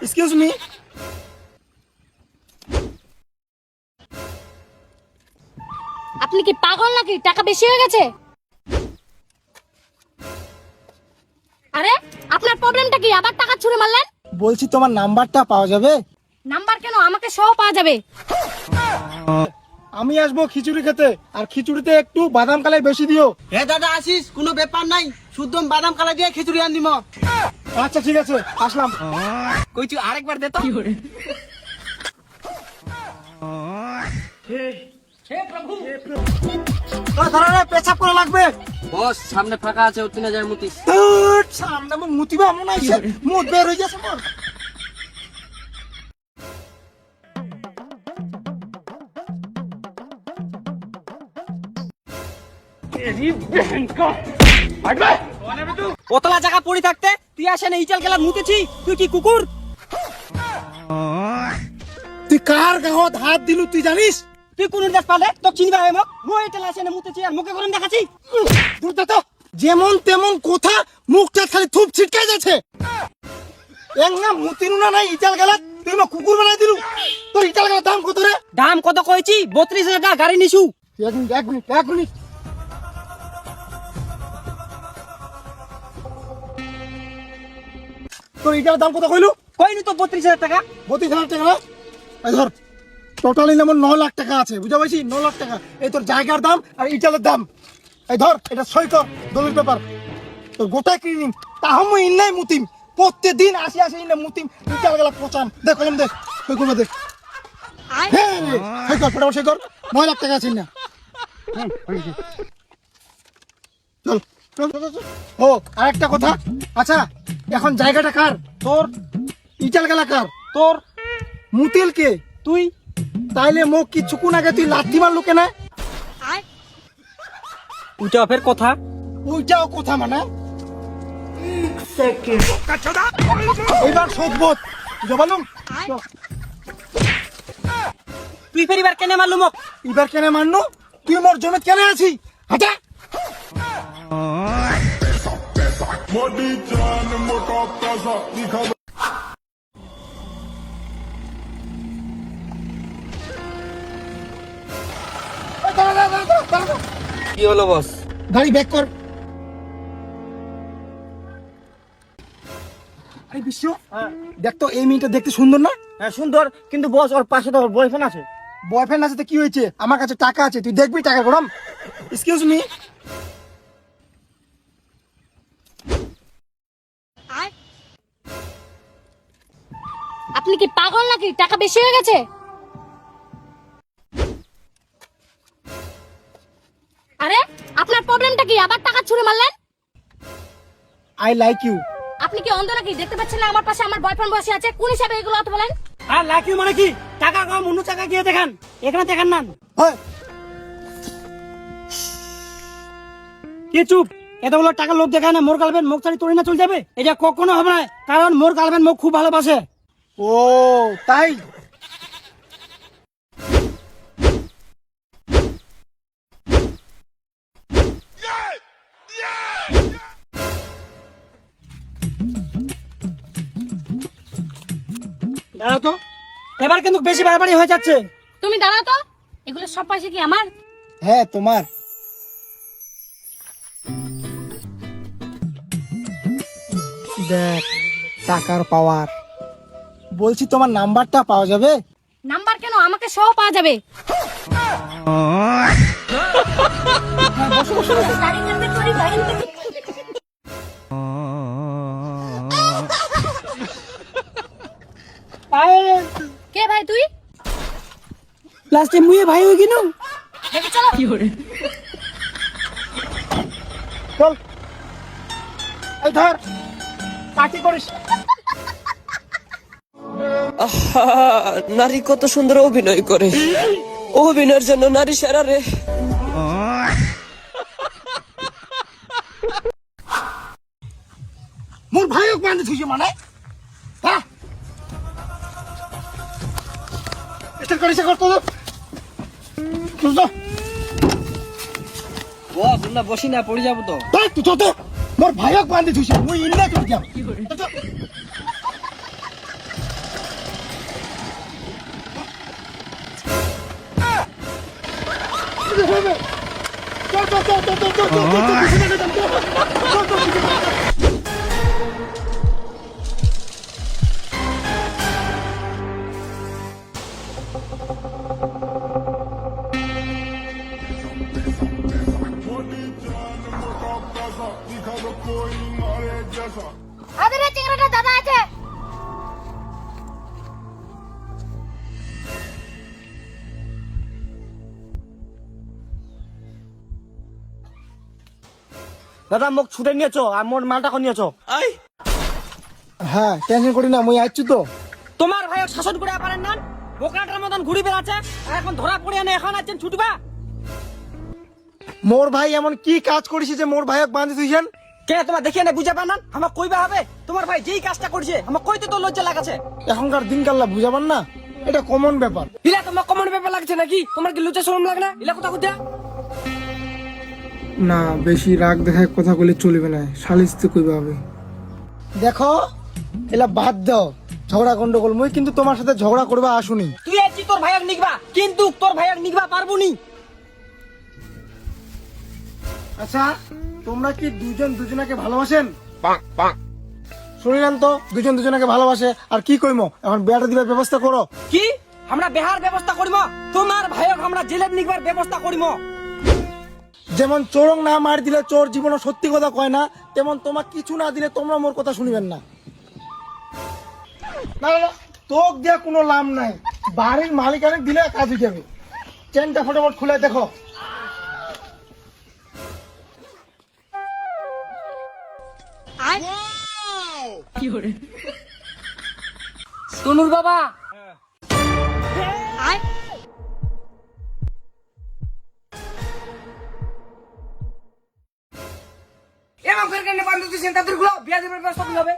Excuse me. আপনি কি পাগল নাকি? টাকা বেশি হয়ে গেছে? আরে আপনার প্রবলেমটা কি? আবার টাকা ছুঁড়ে মারলেন? বলছি তোমার নাম্বারটা পাওয়া যাবে? নাম্বার কেন, আমাকে সহ পাওয়া যাবে। আমি আসবো খিচুড়ি খেতে, আর খিচুড়িতে একটু বাদাম কালাই বেশি দিও। হে দাদা আসিস, কোনো ব্যাপার নাই, শুদ্ধ বাদাম কালা দিয়ে খিচুড়ি আন দিম। আচ্ছা ঠিক আছে, আসলাম। কইছি আরেকবার দে তো। পেছাব করে লাগবে। বস সামনে ফাঁকা আছে, ওখানে যায় মুতিস। সামনে আমার মুতিবা মনে হয়েছে, মুখ বের হয়ে যাচ্ছে মোর। ওতলা জায়গা পড়ে থাকতে তুই আসে না ইচাল গেলা মুতেছি, তুই কি কুকুর? তুই কার গাহত হাত দিলু তুই জানিস? তুই কোন দেশ পালে তো চিনবা হয় মোক? মই এটা আসে না মুতেছি আর মুখে গরম দেখাচ্ছি। দূর তো, যেমন তেমন কথা, মুখটা খালি থুপ ছিটকে যাচ্ছে। এক না মুতিনু না নাই ইটাল গেলা, তুই মা কুকুর বানাই দিলু। তোর ইটাল গেলা দাম কত রে? দাম কত কইছি? 32,000 টাকা গাড়ি নিছু। এক মিনিট এক মিনিট এক মিনিট। তোর ইটার দাম কত কইলু? কইনি তো 32,000 টাকা। 32,000 টাকা না? এই ধর, টোটালি যেমন 9 লাখ টাকা আছে, বুঝা পাইছি? 9 লাখ টাকা। এই তোর জায়গার দাম আর ইটালের দাম। এই ধর, এটা সই কর, দলিল পেপার। তোর গোটা কিনিম, তাহম ইন্নাই মুতিম। প্রত্যেকদিন আসি আসি ইন্না মুতিম, ইটাল গেলা পচাম। দেখ কলম দে, সই করবে দে। হ্যাঁ রে, সই কর, ফটাফট সই কর। 9 লাখ টাকা আছে না। চল চল চল চল। ও আরেকটা কথা, আচ্ছা এখন জায়গাটা কার? তোর। ইটাল গেলা কার? তোর। মুতিল কে? তুই। তাইলে মোক কিছুক্ষণ আগে তুই লাথি মারলু কেন? ওইটা ফের কথা। ওইটাও কথা মানে? এবার শোধবোধ জবালুম। তুই ফের এবার কেনে মারলু মোক? এবার কেন মারনু? তুই মোর জমি কেন আছি? হাঁটা। मोदी जान मोटा ताजा दिखा কি হলো বস? গাড়ি ব্যাক কর। আরে বিশ্ব, দেখ তো এই মেয়েটা দেখতে সুন্দর না? হ্যাঁ সুন্দর, কিন্তু বস ওর পাশে তো ওর বয়ফ্রেন্ড আছে। বয়ফ্রেন্ড আছে তো কি হয়েছে? আমার কাছে টাকা আছে, তুই দেখবি টাকা গরম। Excuse me. আপনি কি পাগল নাকি? টাকা বেশি হয়ে গেছে? আরে আপনার প্রবলেমটা কি? আবার টাকা ছুঁড়ে মারলেন? I like you. আপনি কি অন্ধ নাকি? দেখতে পাচ্ছেন না আমার পাশে আমার বয়ফ্রেন্ড বসে আছে? কোন হিসাবে এগুলো কথা বলেন? আর লাকি মানে কি? টাকা কম, অন্য টাকা গিয়ে দেখান, এখানে দেখান না। হয় কি চুপ? এতগুলো টাকা লোক দেখায় না, মোর গার্লফ্রেন্ড মুখ ছাড়ি তোরে না চলে যাবে? এটা কখনো হবে না, কারণ মোর গার্লফ্রেন্ড মুখ খুব ভালোবাসে। ও তাই? দাঁড়াও তো, এবার কিন্তু বেশি বাড়াবাড়ি হয়ে যাচ্ছে। তুমি দাঁড়াও তো, এগুলো সব পয়সা কি আমার? হ্যাঁ তোমার। দেখ টাকার পাওয়ার। বলছি তোমার নাম্বারটা পাওয়া যাবে? নাম্বার কেন, আমাকে সহ পাওয়া যাবে। কে ভাই তুই? লাস্টে মুয়ে ভাই হয়ে গেল। দেখে চলো। চল এই ধর, পার্টি করিস। নারী কত সুন্দর অভিনয় করে, অভিনয়ের জন্য নারী সেরা রে। মোর ভাই হোক মানে থুইছে মানে? হ্যাঁ এটা করিস করতো তো বুঝলো? বস না বসি না, পড়ে যাবো তো। তাই তুই তো মোর ভাই হোক মানে থুইছে, মুই ইন্না করি যাব। হবে চল চল চল চল চল চল চল চল চল मोटी जान मोटा पैसा दिखा दो कोई मारे जैसा আমাদের এই চিংড়িটা দাদা আছে। দাদা মোক ছুটে নিয়েছো আর মোর মালটা কোন নিয়েছো? হ্যাঁ টেনশন করি না মুই আইছি তো তোমার ভাইও শাসন করে পারেন না, বোকরাটার মতন ঘুরি বেড়াচ্ছে আর এখন ধরা পড়ে না, এখন আছেন ছুটবা। মোর ভাই এমন কি কাজ করেছে যে মোর ভাইক বাঁধি তুইছেন? কে তোমার দেখিয়ে না বুঝা পান না, আমার কইবা হবে? তোমার ভাই যেই কাজটা করছে আমার কইতে তো লজ্জা লাগাছে। এখনকার দিনকাল্লা বুঝাবার না, এটা কমন ব্যাপার। ইলা তোমার কমন ব্যাপার লাগছে নাকি? তোমার কি লজ্জা শরম লাগে না? ইলা কথা কইতা না বেশি রাগ দেখায় কথা বলে চলবে না, সালিশ তো কইবা হবে। দেখো এলা বাদ দাও ঝগড়া গন্ডগোল, মুই কিন্তু তোমার সাথে ঝগড়া করবা আসুনি। তুই আছি তোর ভাইয়াক নিগবা, কিন্তু তোর ভাইয়াক নিগবা পারবো নি। আচ্ছা তোমরা কি দুজন দুজনাকে ভালোবাসেন? শুনিলেন তো দুজন দুজনাকে ভালোবাসে, আর কি কইমো এখন বিয়াটা দিবার ব্যবস্থা করো। কি আমরা বেহার ব্যবস্থা করিম, তোমার ভাইয়াক আমরা জেলের নিগবার ব্যবস্থা করিম। যেমন চোরং না মার দিলে চোর জীবনে সত্যি কথা কয় না, তেমন তোমার কিছু না দিলে তোমরা মোর কথা শুনিবেন না। না না, তোক দিয়া কোনো লাভ নাই, বাড়ির মালিকানে দিলে কাজ হয়ে যাবে। চেনটা ফটাফট খুলে দেখো। তনুর বাবা এমন করে কেন বান্ধব দিয়েছেন তাদের গুলো বিয়া দেবার ব্যবস্থা কি হবে?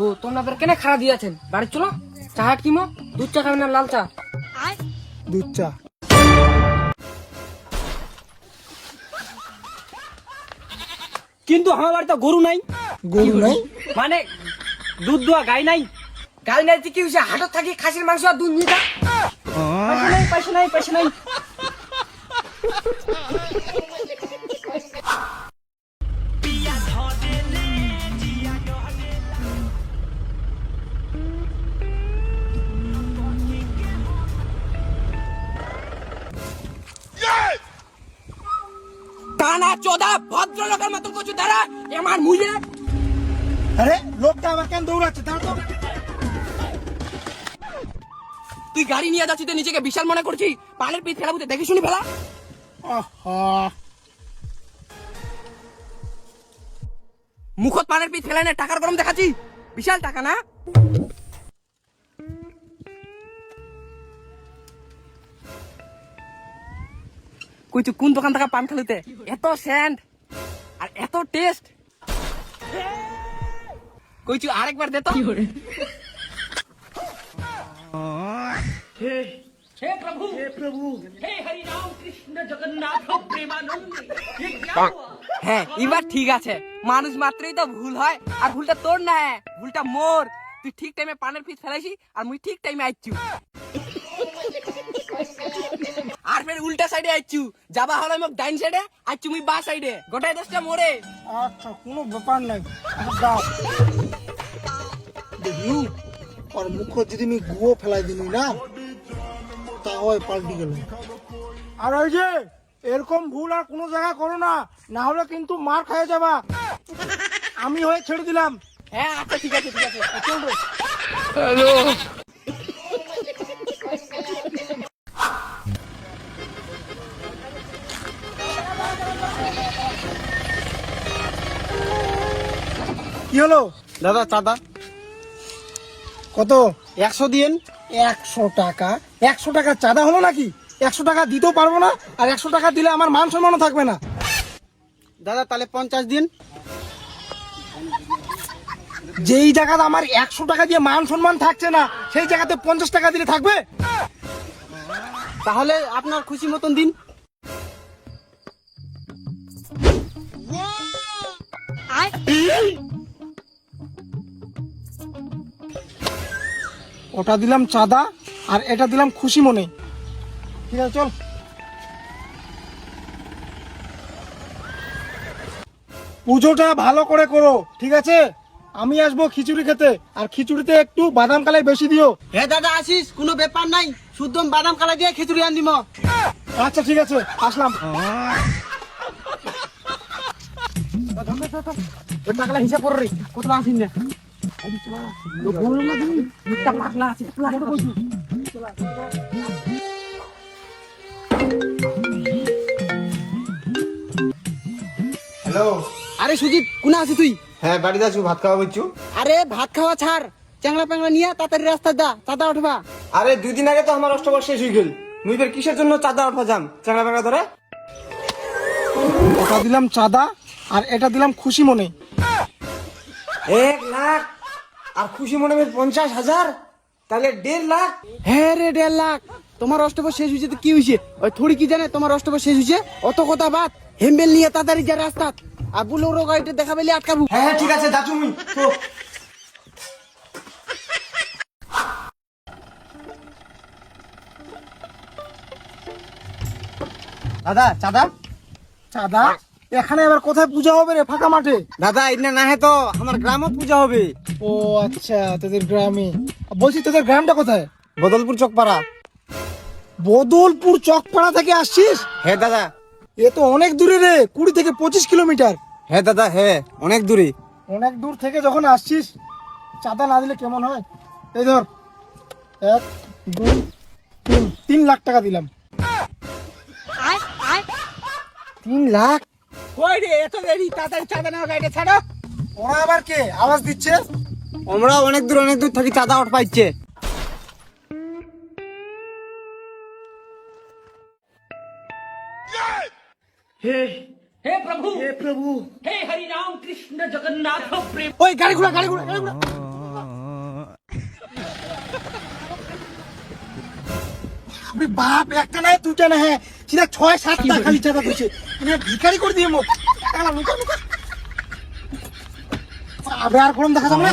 ও তোমাদের কেন খারাপ দিয়েছেন? বাড়ি চলো চা কিমো, দুধ চা খাবেন না লাল চা? দুধ চা। কিন্তু আমার বাড়িতে গরু নাই। গরু নাই মানে দুধ দোয়া গাই নাই। গাই নাই কি হয়েছে? হাটত থাকি খাসির মাংস আর দুধ নিয়ে যা। পয়সা নাই পয়সা নাই। কানা চোদা ভদ্রলোকের মতো কিছু দাঁড়া আমার মুজে। আরে লোকটা আমার কেন দৌড়াচ্ছে তার তো। তুই গাড়ি নিয়ে যাচ্ছিস নিজেকে বিশাল মনে করছিস, পানের পিঠ ফেলা বুঝে দেখে শুনি ফেলা। মুখত পানের পিঠ ফেলা না টাকার গরম দেখাচ্ছি, বিশাল টাকা না? কইছু কোন দোকান থেকে পান খালুতে এত সেন্ট আর এত টেস্ট? কইছু আরেকবার দে তো। हे प्रभु हे हरि राम कृष्ण जगन्नाथ प्रेमानंद। হ্যাঁ এবার ঠিক আছে, মানুষ মাত্রই তো ভুল হয়, আর ভুলটা তোর না, ভুলটা মোর। তুই ঠিক টাইমে পানের পিস ফেলাইছি আর মুই ঠিক টাইমে আইছু, আর ফের উল্টা সাইডে আইছু। যাবা হলো মোক ডাইন সাইডে, আইছু মুই বা সাইডে, গোটাই দশটা মোরে। আচ্ছা কোনো ব্যাপার নাই, দাও দেখি আর মুখ যদি আমি গুয়ো ফেলাই দিলি না তা হয় পাল্টি গেল। আর ওই যে এরকম ভুল আর কোনো জায়গা করো না, না হলে কিন্তু মার খাইয়ে যাবা। আমি হয়ে ছেড়ে দিলাম। হ্যাঁ আচ্ছা ঠিক আছে ঠিক আছে, চল রে। কি হলো দাদা চাঁদা কত? 100 দিন। 100 টাকা? 100 টাকা চাঁদা হলো নাকি? 100 টাকা দিতেও পারবো না, আর 100 টাকা দিলে আমার মান সম্মানও থাকবে না। দাদা তাহলে 50 দিন। যেই জায়গাতে আমার 100 টাকা দিয়ে মান সম্মান থাকছে না, সেই জায়গাতে 50 টাকা দিলে থাকবে? তাহলে আপনার খুশি মতন দিন। ওটা দিলাম চাঁদা আর এটা দিলাম খুশি মনে। ঠিক আছে চল। পুজোটা ভালো করে করো, ঠিক আছে? আমি আসবো খিচুড়ি খেতে, আর খিচুড়িতে একটু বাদাম কালাই বেশি দিও। হ্যাঁ দাদা আসিস, কোনো ব্যাপার নাই, শুদ্ধ বাদাম কালা দিয়ে খিচুড়ি আন দিম। আচ্ছা ঠিক আছে, আসলাম। টাকা হিসাব করে রে, কত আসিন না হ্যালো। আরে সুজিত, কোনা আছিস তুই? হ্যাঁ বাড়িতে আছো, ভাত খাওয়া বলছো? আরে ভাত খাওয়া ছাড়, চ্যাংলা প্যাংলা নিয়ে তাড়াতাড়ি রাস্তা দা, চাঁদা উঠবা। আরে 2 দিন আগে তো আমার অষ্টবর্ষ শেষ হয়ে গেল, মুই ফের কিসের জন্য চাঁদা উঠবা যাম চাংলা পাংলা ধরে? ওটা দিলাম চাঁদা, আর এটা দিলাম খুশি মনে। 1 লাখ আর খুশি মনে হয় 50,000, তাহলে 1.5 লাখ। হ্যাঁ রে 1.5 লাখ। তোমার অষ্টবর শেষ হয়েছে তো কি হয়েছে? ওই থোড়ি কি জানে তোমার অষ্টবর শেষ হয়েছে? অত কথা বাদ, হেম্বেল নিয়ে তাড়াতাড়ি যা রাস্তা, আর বুলোরো গাড়িটা দেখা পেলে আটকাবো। হ্যাঁ হ্যাঁ ঠিক আছে, যাচ্ছ মুই তো। দাদা চাঁদা। চাঁদা? এখানে এবার কোথায় পূজা হবে রে, ফাঁকা মাঠে? দাদা এটা না হয় তো আমার গ্রামও পূজা হবে। ও আচ্ছা, তোদের গ্রামে। বলছি তোদের গ্রামটা কোথায়? বদলপুর চকপাড়া। বদলপুর চকপাড়া থেকে আসছিস? হ্যাঁ দাদা। এ তো অনেক দূরে রে, 20 থেকে 25 কিলোমিটার। হ্যাঁ দাদা, হ্যাঁ অনেক দূরে। অনেক দূর থেকে যখন আসছিস, চাঁদা না দিলে কেমন হয়? এই ধর, 1 2 3, 3 লাখ টাকা দিলাম। আয় আয় 3 লাখ? ওই রে, এত দেরি, তাড়াতাড়ি চাঁদা নেওয়া গাড়িটা ছাড়ো। ওরা আবার কে আওয়াজ দিচ্ছে? আমরা অনেক দূর থেকে চাঁদা উঠ পাইছে। हे प्रभु हे हरि राम कृष्ण जगन्नाथ प्रेम ওই গাড়ি ঘোড়া, গাড়ি ঘোড়া, গাড়ি ঘোড়া। আরে বাপ, একটা নাই দুটা না, হ্যাঁ সিধা 6-7টা খালি চাঁদা দিচ্ছে। মানে ভিখারি করে দিয়ে মুখ। লুকা লুকা। আবে আর গরম দেখা যাবে না।